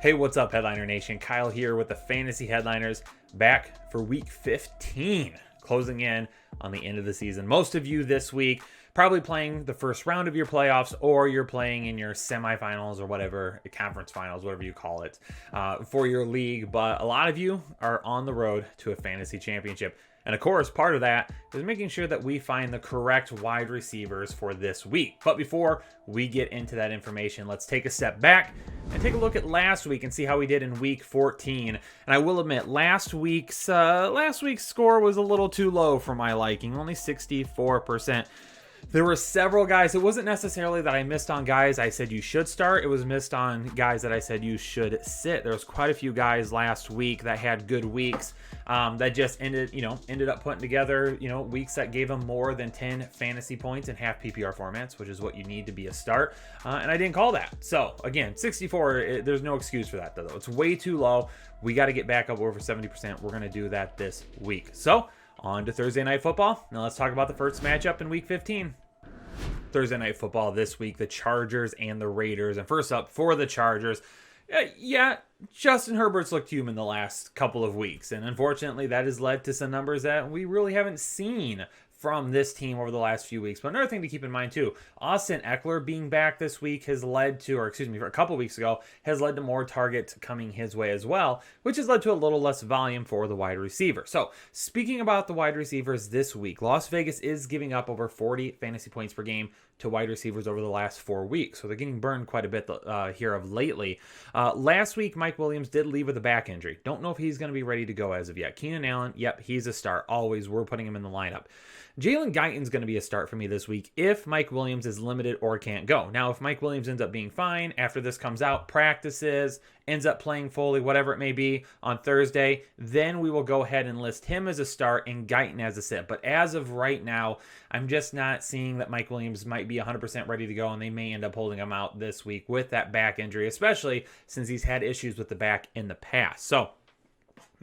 Hey, what's up, Headliner Nation? Kyle here with the Fantasy Headliners, back for week 15, closing in on the end of the season. Most of you this week probably playing the first round of your playoffs, or you're playing in your semifinals or whatever, conference finals, whatever you call it, for your league. But a lot of you are on the road to a fantasy championship. And of course, part of that is making sure that we find the correct wide receivers for this week. But before we get into that information, let's take a step back and take a look at last week and see how we did in week 14. And I will admit, last week's score was a little too low for my liking, only 64%. There were several guys. It wasn't necessarily that I missed on guys I said you should start. It was missed on guys that I said you should sit. There was quite a few guys last week that had good weeks that just ended up putting together, weeks that gave them more than 10 fantasy points in half PPR formats, which is what you need to be a start. And I didn't call that. So again, 64, there's no excuse for that though. It's way too low. We got to get back up over 70%. We're going to do that this week. So on to Thursday Night Football. Now let's talk about the first matchup in Week 15. Thursday Night Football this week, the Chargers and the Raiders. And first up for the Chargers, Justin Herbert's looked human the last couple of weeks. And unfortunately, that has led to some numbers that we really haven't seen from this team over the last few weeks. But another thing to keep in mind too, Austin Eckler being back this week has led to, for a couple weeks ago, has led to more targets coming his way as well, which has led to a little less volume for the wide receiver. So speaking about the wide receivers this week, Las Vegas is giving up over 40 fantasy points per game to wide receivers over the last 4 weeks. So they're getting burned quite a bit here of lately. Last week, Mike Williams did leave with a back injury. Don't know if he's going to be ready to go as of yet. Keenan Allen, yep, he's a start. Always, we're putting him in the lineup. Jalen Guyton's going to be a start for me this week if Mike Williams is limited or can't go. Now, if Mike Williams ends up being fine after this comes out, practices, ends up playing fully, whatever it may be, on Thursday, then we will go ahead and list him as a start and Guyton as a sit. But as of right now, I'm just not seeing that Mike Williams might be 100% ready to go, and they may end up holding him out this week with that back injury, especially since he's had issues with the back in the past. So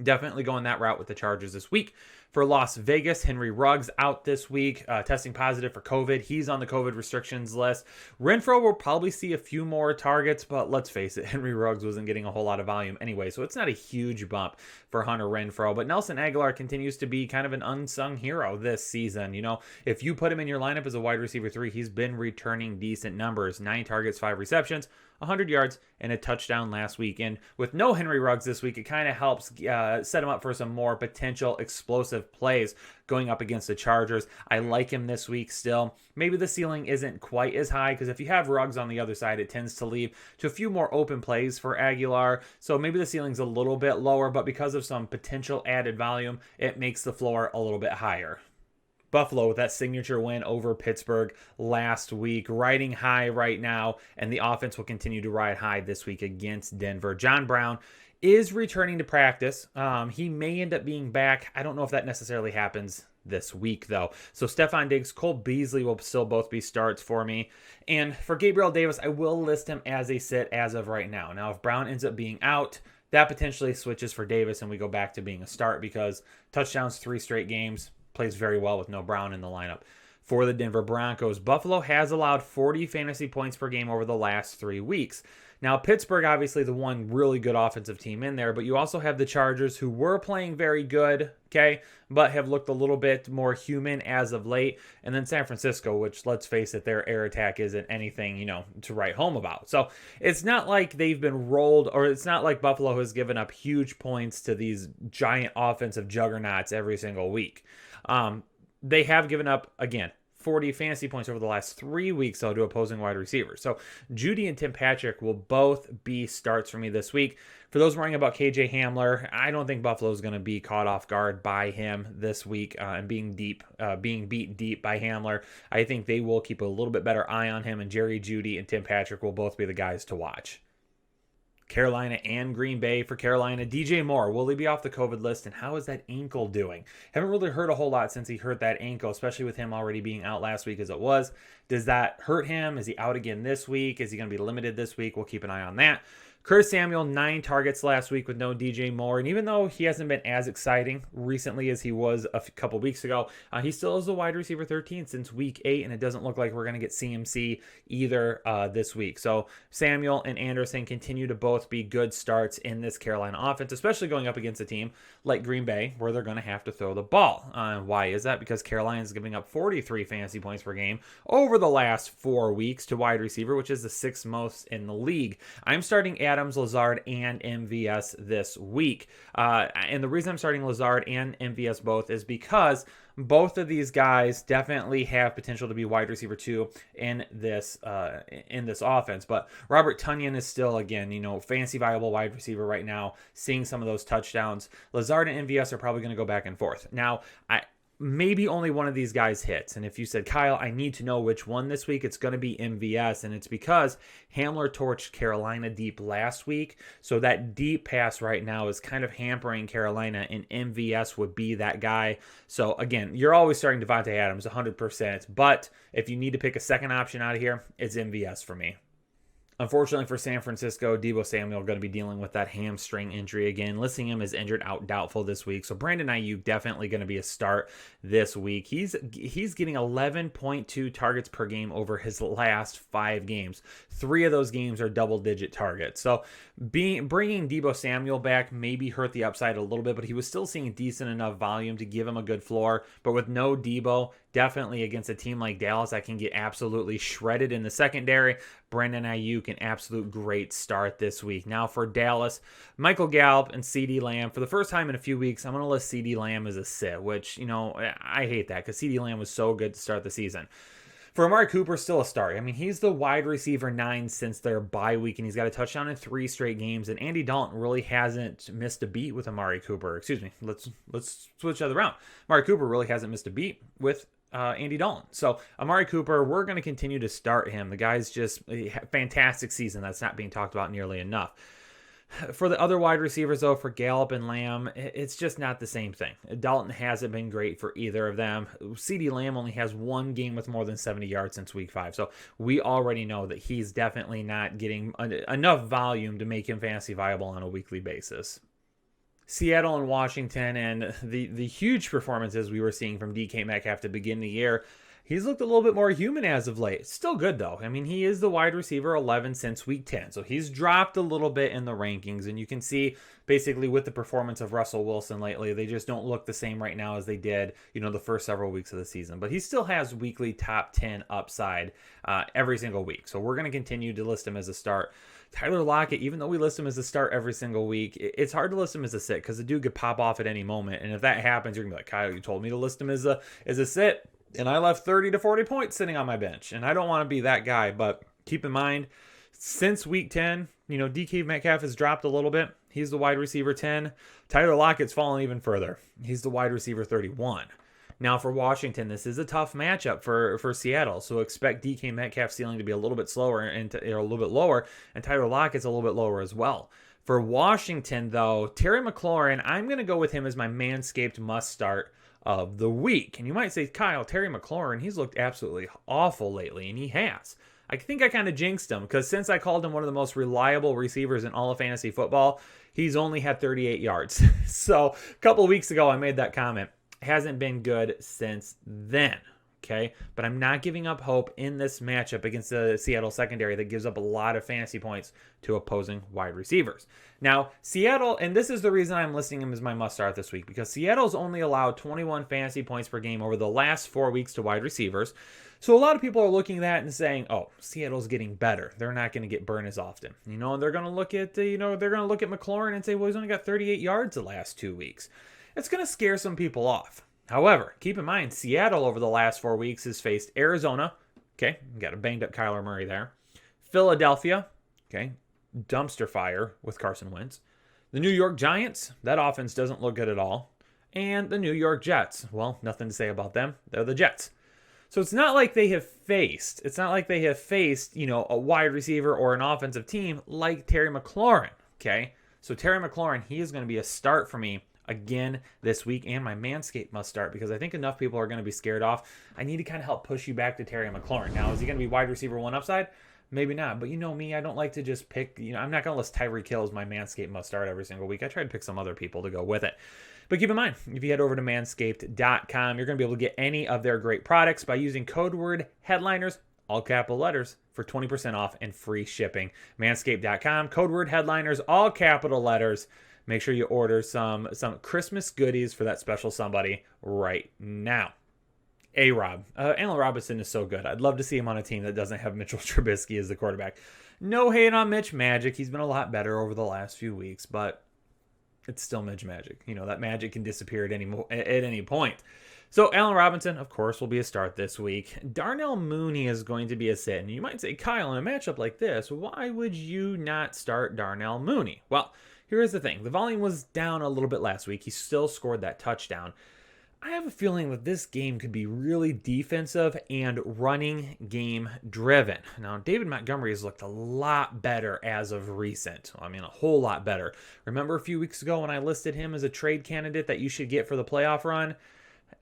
definitely going that route with the Chargers this week. For Las Vegas, Henry Ruggs out this week, testing positive for COVID. He's on the COVID restrictions list. Renfrow will probably see a few more targets, but let's face it, Henry Ruggs wasn't getting a whole lot of volume anyway, so it's not a huge bump for Hunter Renfrow. But Nelson Aguilar continues to be kind of an unsung hero this season. If you put him in your lineup as a wide receiver 3, he's been returning decent numbers. 9 targets, 5 receptions, 100 yards, and a touchdown last week. And with no Henry Ruggs this week, it kind of helps set him up for some more potential explosive plays going up against the Chargers. I like him this week still. Maybe the ceiling isn't quite as high because if you have Ruggs on the other side, it tends to leave to a few more open plays for Aguilar. So maybe the ceiling's a little bit lower, but because of some potential added volume, it makes the floor a little bit higher. Buffalo with that signature win over Pittsburgh last week, riding high right now, and the offense will continue to ride high this week against Denver. John Brown is returning to practice. He may end up being back. I don't know if that necessarily happens this week, though. So Stephon Diggs, Cole Beasley will still both be starts for me. And for Gabriel Davis, I will list him as a sit as of right now. Now, if Brown ends up being out, that potentially switches for Davis, and we go back to being a start because touchdowns 3 straight games. Plays very well with no Brown in the lineup. For the Denver Broncos, Buffalo has allowed 40 fantasy points per game over the last 3 weeks. Now, Pittsburgh, obviously the one really good offensive team in there, but you also have the Chargers who were playing very good, but have looked a little bit more human as of late. And then San Francisco, which, let's face it, their air attack isn't anything, to write home about. So it's not like they've been rolled, or it's not like Buffalo has given up huge points to these giant offensive juggernauts every single week. They have given up, again, 40 fantasy points over the last 3 weeks, though, to opposing wide receivers. So Judy and Tim Patrick will both be starts for me this week. For those worrying about KJ Hamler, I don't think Buffalo is going to be caught off guard by him this week and being beat deep by Hamler. I think they will keep a little bit better eye on him, and Jerry Jeudy and Tim Patrick will both be the guys to watch. Carolina and Green Bay. For Carolina, DJ Moore, will he be off the COVID list, and how is that ankle doing? Haven't really heard a whole lot since he hurt that ankle, especially with him already being out last week as it was. Does that hurt him? Is he out again this week? Is he going to be limited this week? We'll keep an eye on that. Curtis Samuel, 9 targets last week with no DJ Moore. And even though he hasn't been as exciting recently as he was a couple weeks ago, he still is the wide receiver 13 since week 8. And it doesn't look like we're going to get CMC either this week. So Samuel and Anderson continue to both be good starts in this Carolina offense, especially going up against a team like Green Bay, where they're going to have to throw the ball. Why is that? Because Carolina is giving up 43 fantasy points per game over the last 4 weeks to wide receiver, which is the 6th most in the league. I'm starting Adams, Lazard, and MVS this week. And the reason I'm starting Lazard and MVS both is because both of these guys definitely have potential to be wide receiver 2 in this offense. But Robert Tonyan is still, again, fantasy viable wide receiver right now, seeing some of those touchdowns. Lazard and MVS are probably going to go back and forth. Now, maybe only one of these guys hits. And if you said, Kyle, I need to know which one this week, it's going to be MVS. And it's because Hamler torched Carolina deep last week. So that deep pass right now is kind of hampering Carolina, and MVS would be that guy. So again, you're always starting Devontae Adams 100%. But if you need to pick a second option out of here, it's MVS for me. Unfortunately for San Francisco, Deebo Samuel going to be dealing with that hamstring injury again. Listing him as injured out doubtful this week. So Brandon Ayuk definitely going to be a start this week. He's getting 11.2 targets per game over his last 5 games. 3 of those games are double-digit targets. So bringing Deebo Samuel back maybe hurt the upside a little bit, but he was still seeing decent enough volume to give him a good floor. But with no Deebo, definitely against a team like Dallas that can get absolutely shredded in the secondary, Brandon Ayuk, an absolute great start this week. Now for Dallas, Michael Gallup and CeeDee Lamb. For the first time in a few weeks, I'm going to list CeeDee Lamb as a sit, which, I hate that because CeeDee Lamb was so good to start the season. For Amari Cooper, still a start. I mean, he's the wide receiver 9 since their bye week, and he's got a touchdown in 3 straight games. And Andy Dalton really hasn't missed a beat with Amari Cooper. Excuse me. Let's switch the other round. Amari Cooper really hasn't missed a beat with Andy Dalton. So Amari Cooper, we're going to continue to start him. The guy's just a fantastic season. That's not being talked about nearly enough. For the other wide receivers, though, for Gallup and Lamb, it's just not the same thing. Dalton hasn't been great for either of them. CeeDee Lamb only has 1 game with more than 70 yards since week 5. So we already know that he's definitely not getting enough volume to make him fantasy viable on a weekly basis. Seattle and Washington, and the huge performances we were seeing from DK Metcalf to begin the year, he's looked a little bit more human as of late. Still good, though. I mean, he is the wide receiver 11 since week 10. So he's dropped a little bit in the rankings. And you can see basically with the performance of Russell Wilson lately, they just don't look the same right now as they did, the first several weeks of the season. But he still has weekly top 10 upside every single week. So we're going to continue to list him as a start. Tyler Lockett, even though we list him as a start every single week, it's hard to list him as a sit because the dude could pop off at any moment. And if that happens, you're going to be like, Kyle, you told me to list him as a sit. And I left 30 to 40 points sitting on my bench. And I don't want to be that guy. But keep in mind, since week 10, DK Metcalf has dropped a little bit. He's the wide receiver 10. Tyler Lockett's fallen even further. He's the wide receiver 31. Now for Washington, this is a tough matchup for Seattle. So expect DK Metcalf's ceiling to be a little bit slower and a little bit lower. And Tyler Lockett's a little bit lower as well. For Washington, though, Terry McLaurin, I'm going to go with him as my Manscaped must start of the week. And you might say, Kyle, Terry McLaurin, he's looked absolutely awful lately, and he has. I think I kind of jinxed him because since I called him one of the most reliable receivers in all of fantasy football, he's only had 38 yards. So a couple of weeks ago, I made that comment. Hasn't been good since then. Okay, but I'm not giving up hope in this matchup against the Seattle secondary that gives up a lot of fantasy points to opposing wide receivers. Now, Seattle, and this is the reason I'm listing him as my must start this week, because Seattle's only allowed 21 fantasy points per game over the last 4 weeks to wide receivers. So a lot of people are looking at that and saying, "Oh, Seattle's getting better. They're not going to get burned as often." And they're going to look at they're going to look at McLaurin and say, "Well, he's only got 38 yards the last 2 weeks." It's going to scare some people off. However, keep in mind, Seattle over the last 4 weeks has faced Arizona. Okay, got a banged up Kyler Murray there. Philadelphia. Okay, dumpster fire with Carson Wentz. The New York Giants. That offense doesn't look good at all. And the New York Jets. Well, nothing to say about them. They're the Jets. So it's not like they have faced, a wide receiver or an offensive team like Terry McLaurin. Okay, so Terry McLaurin, he is going to be a start for me again this week, and my Manscaped must start because I think enough people are going to be scared off. I need to kind of help push you back to Terry McLaurin. Now, is he going to be wide receiver 1 upside? maybe not. But you know me, I don't like to just pick, I'm not going to list Tyreek Hill as my Manscaped must start every single week. I try to pick some other people to go with it. But keep in mind, if you head over to manscaped.com, you're going to be able to get any of their great products by using code word headliners, all capital letters, for 20% off and free shipping. Manscaped.com, code word headliners, all capital letters. Make sure you order some Christmas goodies for that special somebody right now. A-Rob. Allen Robinson is so good. I'd love to see him on a team that doesn't have Mitchell Trubisky as the quarterback. No hate on Mitch Magic. He's been a lot better over the last few weeks, but it's still Mitch Magic. That magic can disappear at any point. So Allen Robinson, of course, will be a start this week. Darnell Mooney is going to be a sit. And you might say, Kyle, in a matchup like this, why would you not start Darnell Mooney? Well, here's the thing. The volume was down a little bit last week. He still scored that touchdown. I have a feeling that this game could be really defensive and running game driven. Now, David Montgomery has looked a lot better as of recent. I mean, a whole lot better. Remember a few weeks ago when I listed him as a trade candidate that you should get for the playoff run?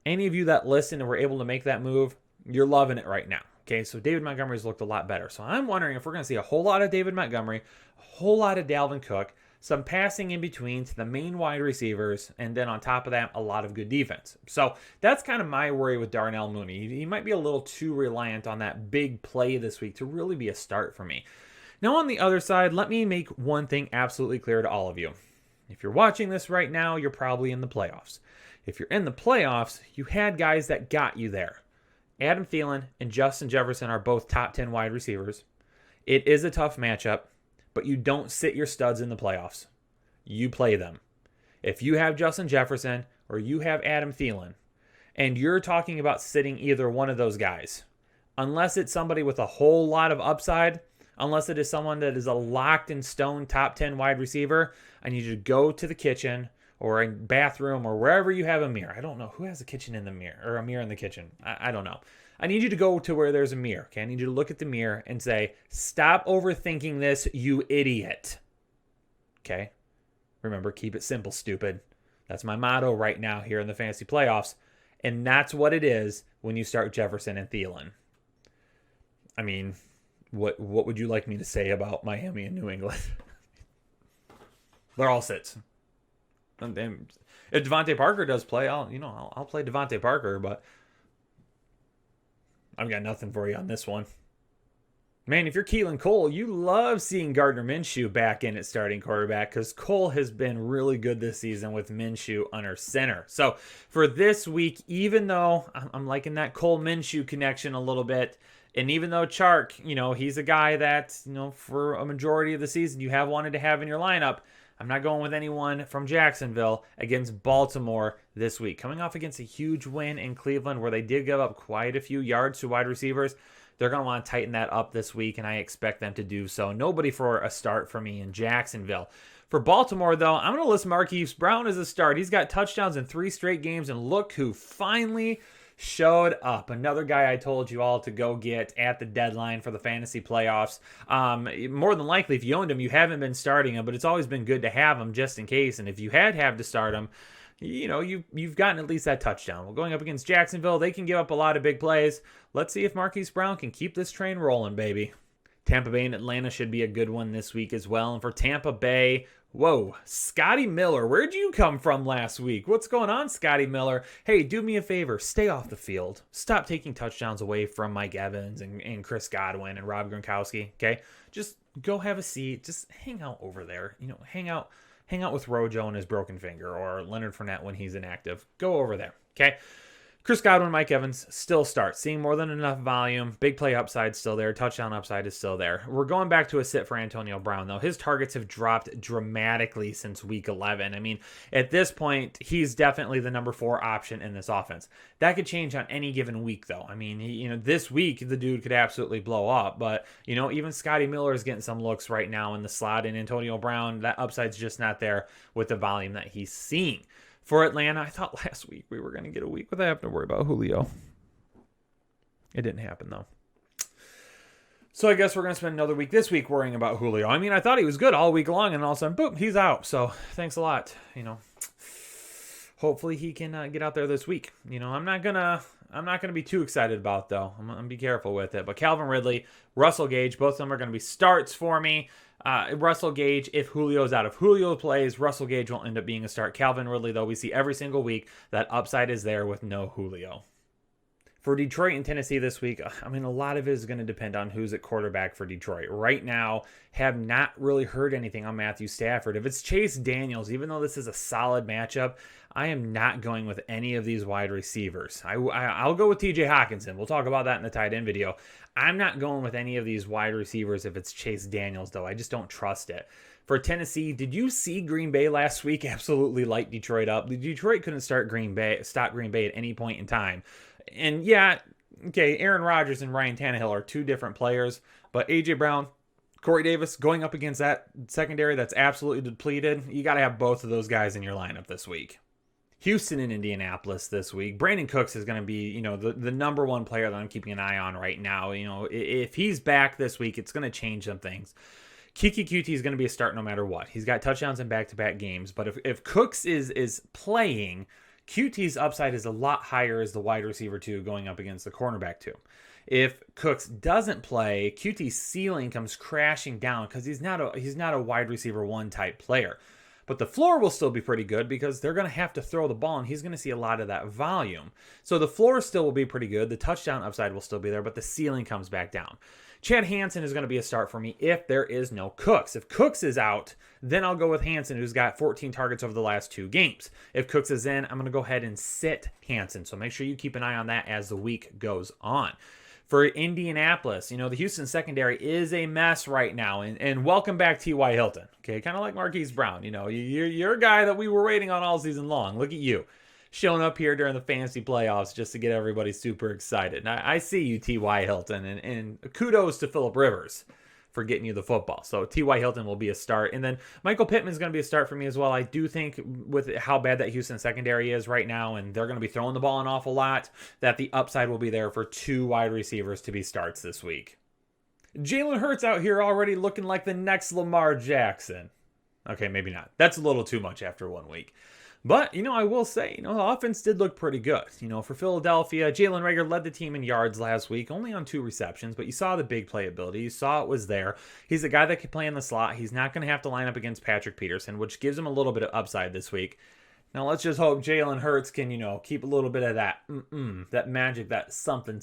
Any of you that listened and were able to make that move, you're loving it right now. Okay, so David Montgomery's looked a lot better. So I'm wondering if we're going to see a whole lot of David Montgomery, a whole lot of Dalvin Cook, some passing in between to the main wide receivers, and then on top of that, a lot of good defense. So that's kind of my worry with Darnell Mooney. He might be a little too reliant on that big play this week to really be a start for me. Now on the other side, let me make one thing absolutely clear to all of you. If you're watching this right now, you're probably in the playoffs. If you're in the playoffs, you had guys that got you there. Adam Thielen and Justin Jefferson are both top 10 wide receivers. It is a tough matchup, but you don't sit your studs in the playoffs. You play them. If you have Justin Jefferson or you have Adam Thielen, and you're talking about sitting either one of those guys, unless it's somebody with a whole lot of upside, unless it is someone that is a locked in stone top 10 wide receiver, I need you to go to the kitchen or a bathroom or wherever you have a mirror. I don't know who has a kitchen in the mirror or a mirror in the kitchen. I don't know. I need you to go to where there's a mirror. Okay, I need you to look at the mirror and say, "Stop overthinking this, you idiot." Okay, remember, keep it simple, stupid. That's my motto right now here in the fantasy playoffs, and that's what it is when you start Jefferson and Thielen. I mean, what would you like me to say about Miami and New England? They're all sits. And if Devontae Parker does play, I'll play Devontae Parker, but I've got nothing for you on this one. Man, if you're Keelan Cole, you love seeing Gardner Minshew back in at starting quarterback because Cole has been really good this season with Minshew under center. So for this week, even though I'm liking that Cole Minshew connection a little bit, and even though Chark, he's a guy that, for a majority of the season you have wanted to have in your lineup, I'm not going with anyone from Jacksonville against Baltimore this week. Coming off against a huge win in Cleveland where they did give up quite a few yards to wide receivers, they're going to want to tighten that up this week, and I expect them to do so. Nobody for a start for me in Jacksonville. For Baltimore, though, I'm going to list Marquise Brown as a start. He's got touchdowns in 3 straight games, and look who finally showed up. Another guy I told you all to go get at the deadline for the fantasy playoffs. More than likely, if you owned him, you haven't been starting him, but it's always been good to have him just in case. And if you have to start him, you've gotten at least that touchdown. Well, going up against Jacksonville, they can give up a lot of big plays. Let's see if Marquise Brown can keep this train rolling, baby. Tampa Bay and Atlanta should be a good one this week as well. And for Tampa Bay, whoa, Scotty Miller, where'd you come from last week? What's going on, Scotty Miller? Hey, do me a favor, stay off the field. Stop taking touchdowns away from Mike Evans and Chris Godwin and Rob Gronkowski, okay? Just go have a seat. Just hang out over there. Hang out with Rojo and his broken finger, or Leonard Fournette when he's inactive. Go over there, okay? Chris Godwin, Mike Evans still start. Seeing more than enough volume. Big play upside still there. Touchdown upside is still there. We're going back to a sit for Antonio Brown, though. His targets have dropped dramatically since week 11. I mean, at this point, he's definitely the number 4 option in this offense. That could change on any given week, though. I mean, this week, the dude could absolutely blow up. But, even Scotty Miller is getting some looks right now in the slot. And Antonio Brown, that upside's just not there with the volume that he's seeing. For Atlanta, I thought last week we were going to get a week without having to worry about Julio. It didn't happen, though. So I guess we're going to spend another week this week worrying about Julio. I mean, I thought he was good all week long, and all of a sudden, boom, he's out. So thanks a lot. Hopefully he can get out there this week. I'm not going to I'm not going to be too excited about, though. I'm going to be careful with it. But Calvin Ridley, Russell Gage, both of them are going to be starts for me. Russell Gage, if Julio's out. If Julio plays, Russell Gage will end up being a start. Calvin Ridley, though, we see every single week that upside is there with no Julio. For Detroit and Tennessee this week, I mean, a lot of it is going to depend on who's at quarterback for Detroit. Right now, have not really heard anything on Matthew Stafford. If it's Chase Daniels, even though this is a solid matchup, I am not going with any of these wide receivers. I'll go with TJ Hawkinson. We'll talk about that in the tight end video. I'm not going with any of these wide receivers if it's Chase Daniels, though. I just don't trust it. For Tennessee, did you see Green Bay last week absolutely light Detroit up? Detroit couldn't stop Green Bay at any point in time. And yeah, okay, Aaron Rodgers and Ryan Tannehill are two different players, but A.J. Brown, Corey Davis going up against that secondary that's absolutely depleted, you got to have both of those guys in your lineup this week. Houston and Indianapolis this week. Brandon Cooks is going to be, the number one player that I'm keeping an eye on right now. If he's back this week, it's going to change some things. Keke Coutee is going to be a start no matter what. He's got touchdowns in back-to-back games, but if Cooks is playing, Coutee's upside is a lot higher as the wide receiver 2 going up against the cornerback 2. If Cooks doesn't play, Coutee's ceiling comes crashing down because he's not a wide receiver 1 type player. But the floor will still be pretty good because they're going to have to throw the ball, and he's going to see a lot of that volume. So the floor still will be pretty good. The touchdown upside will still be there, but the ceiling comes back down. Chad Hansen is going to be a start for me if there is no Cooks. If Cooks is out, then I'll go with Hansen, who's got 14 targets over the last 2 games. If Cooks is in, I'm going to go ahead and sit Hansen. So make sure you keep an eye on that as the week goes on. For Indianapolis, the Houston secondary is a mess right now. And welcome back T.Y. Hilton. Okay, kind of like Marquise Brown. You're a guy that we were waiting on all season long. Look at you. Showing up here during the fantasy playoffs just to get everybody super excited. And I see you, T.Y. Hilton. And kudos to Phillip Rivers for getting you the football. So T.Y. Hilton will be a start. And then Michael Pittman is going to be a start for me as well. I do think with how bad that Houston secondary is right now, and they're going to be throwing the ball an awful lot, that the upside will be there for 2 wide receivers to be starts this week. Jalen Hurts out here already looking like the next Lamar Jackson. Okay, maybe not. That's a little too much after 1 week. But, I will say, the offense did look pretty good. For Philadelphia, Jalen Reagor led the team in yards last week, only on 2 receptions, but you saw the big playability. You saw it was there. He's a guy that can play in the slot. He's not going to have to line up against Patrick Peterson, which gives him a little bit of upside this week. Now, let's just hope Jalen Hurts can, keep a little bit of that magic, that something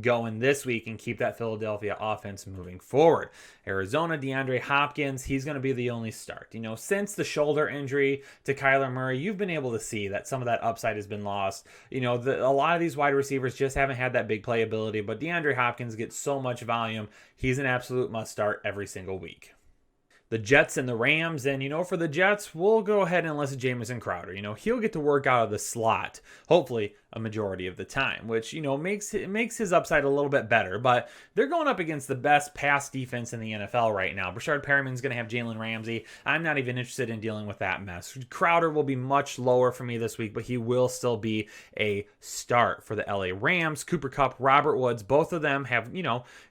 going this week and keep that Philadelphia offense moving forward. Arizona, DeAndre Hopkins, he's going to be the only start. Since the shoulder injury to Kyler Murray, you've been able to see that some of that upside has been lost. A lot of these wide receivers just haven't had that big playability, but DeAndre Hopkins gets so much volume. He's an absolute must start every single week. The Jets and the Rams, and for the Jets, we'll go ahead and enlist Jamison Crowder. He'll get to work out of the slot, hopefully a majority of the time, which makes his upside a little bit better. But they're going up against the best pass defense in the NFL right now. Brashard Perriman's going to have Jalen Ramsey. I'm not even interested in dealing with that mess. Crowder will be much lower for me this week, but he will still be a start for the LA Rams. Cooper Kupp, Robert Woods, both of them have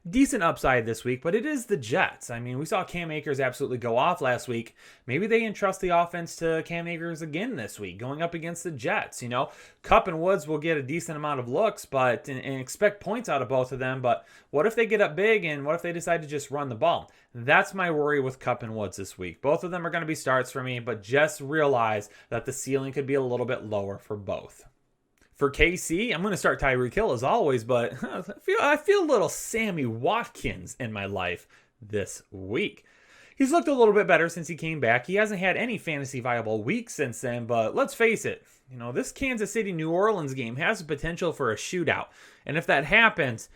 decent upside this week, but it is the Jets. I mean, we saw Cam Akers absolutely go off last week. Maybe they entrust the offense to Cam Akers again this week, going up against the Jets. Kupp and Woods will get a decent amount of looks, but and expect points out of both of them. But what if they get up big, and what if they decide to just run the ball? That's my worry with Kupp and Woods this week. Both of them are going to be starts for me, but just realize that the ceiling could be a little bit lower for both. For KC, I'm going to start Tyreek Hill as always, but I feel a little Sammy Watkins in my life this week. He's looked a little bit better since he came back. He hasn't had any fantasy viable weeks since then, but let's face it, this Kansas City-New Orleans game has the potential for a shootout. And if that happens,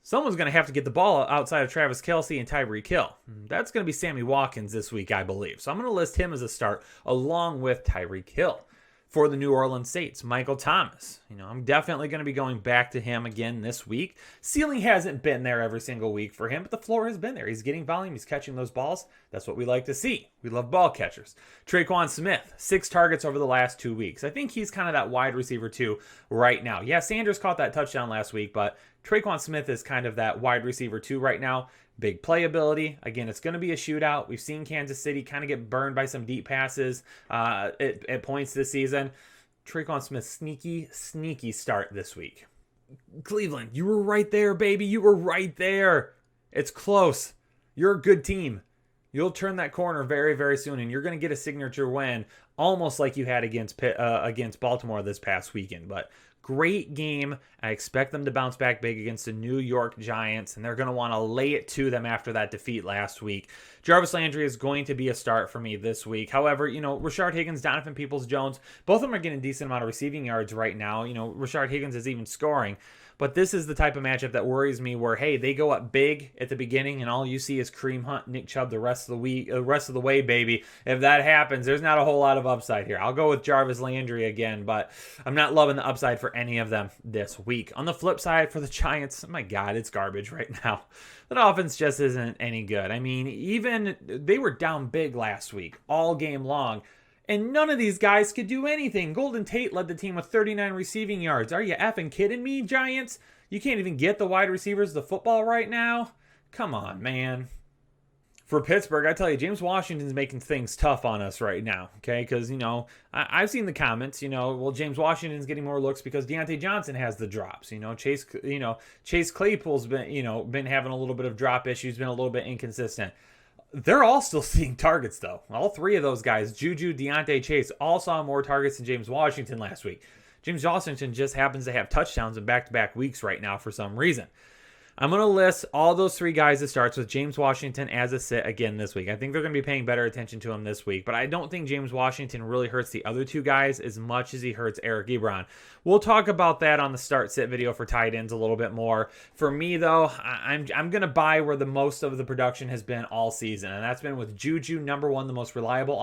someone's going to have to get the ball outside of Travis Kelce and Tyreek Hill. That's going to be Sammy Watkins this week, I believe. So I'm going to list him as a start along with Tyreek Hill. For the New Orleans Saints, Michael Thomas. I'm definitely going to be going back to him again this week. Ceiling hasn't been there every single week for him, but the floor has been there. He's getting volume. He's catching those balls. That's what we like to see. We love ball catchers. Tre'Quan Smith, 6 targets over the last 2 weeks. I think he's kind of that wide receiver 2 right now. Yeah, Sanders caught that touchdown last week, but Tre'Quan Smith is kind of that wide receiver 2 right now. Big playability. Again, it's going to be a shootout. We've seen Kansas City kind of get burned by some deep passes at points this season. Tre'Quan Smith, sneaky start this week. Cleveland, you were right there, baby. You were right there. It's close. You're a good team. You'll turn that corner very, very soon, and you're going to get a signature win, almost like you had against Baltimore this past weekend. But great game. I expect them to bounce back big against the New York Giants, and they're going to want to lay it to them after that defeat last week. Jarvis Landry is going to be a start for me this week. However, Rashard Higgins, Donovan Peoples-Jones, both of them are getting a decent amount of receiving yards right now. Rashard Higgins is even scoring. But this is the type of matchup that worries me where, hey, they go up big at the beginning and all you see is Kareem Hunt, Nick Chubb the rest of the way, baby. If that happens, there's not a whole lot of upside here. I'll go with Jarvis Landry again, but I'm not loving the upside for any of them this week. On the flip side, for the Giants, oh my God, it's garbage right now. That offense just isn't any good. I mean, even they were down big last week, all game long. And none of these guys could do anything. Golden Tate led the team with 39 receiving yards. Are you effing kidding me, Giants? You can't even get the wide receivers the football right now? Come on, man. For Pittsburgh, I tell you, James Washington's making things tough on us right now, okay? Because, I've seen the comments, well, James Washington's getting more looks because Deontay Johnson has the drops. Chase Claypool's been having a little bit of drop issues, been a little bit inconsistent. They're all still seeing targets, though. All three of those guys, Juju, Deontay, Chase, all saw more targets than James Washington last week. James Washington just happens to have touchdowns in back-to-back weeks right now for some reason. I'm going to list all those three guys that starts with James Washington as a sit again this week. I think they're going to be paying better attention to him this week, but I don't think James Washington really hurts the other two guys as much as he hurts Eric Ebron. We'll talk about that on the start-sit video for tight ends a little bit more. For me, though, I'm going to buy where the most of the production has been all season, and that's been with Juju, number one, the most reliable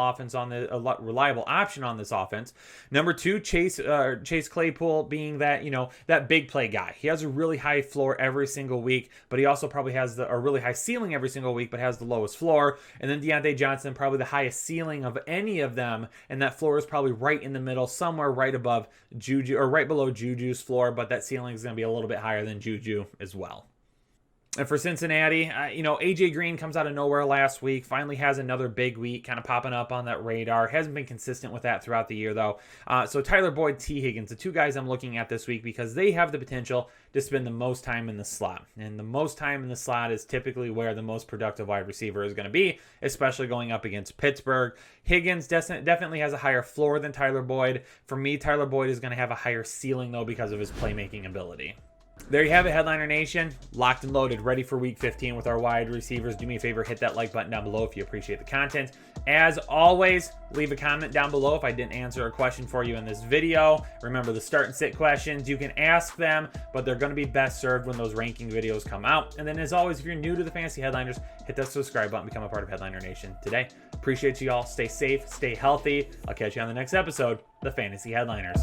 reliable option on this offense. Number two, Chase Claypool being that big play guy. He has a really high floor every single week, but he also probably has a really high ceiling every single week, but has the lowest floor. And then Deontay Johnson, probably the highest ceiling of any of them, and that floor is probably right in the middle, somewhere right above Juju, or right below Juju's floor, but that ceiling is going to be a little bit higher than Juju as well. And for Cincinnati, AJ Green comes out of nowhere last week, finally has another big week, kind of popping up on that radar. Hasn't been consistent with that throughout the year, though. So Tyler Boyd, T. Higgins, the two guys I'm looking at this week because they have the potential to spend the most time in the slot. And the most time in the slot is typically where the most productive wide receiver is going to be, especially going up against Pittsburgh. Higgins definitely has a higher floor than Tyler Boyd. For me, Tyler Boyd is going to have a higher ceiling, though, because of his playmaking ability. There you have it, Headliner Nation. Locked and loaded, ready for Week 15 with our wide receivers. Do me a favor, hit that like button down below if you appreciate the content. As always, leave a comment down below if I didn't answer a question for you in this video. Remember the start and sit questions. You can ask them, but they're going to be best served when those ranking videos come out. And then as always, if you're new to the Fantasy Headliners, hit that subscribe button, become a part of Headliner Nation today. Appreciate you all. Stay safe, stay healthy. I'll catch you on the next episode, the Fantasy Headliners.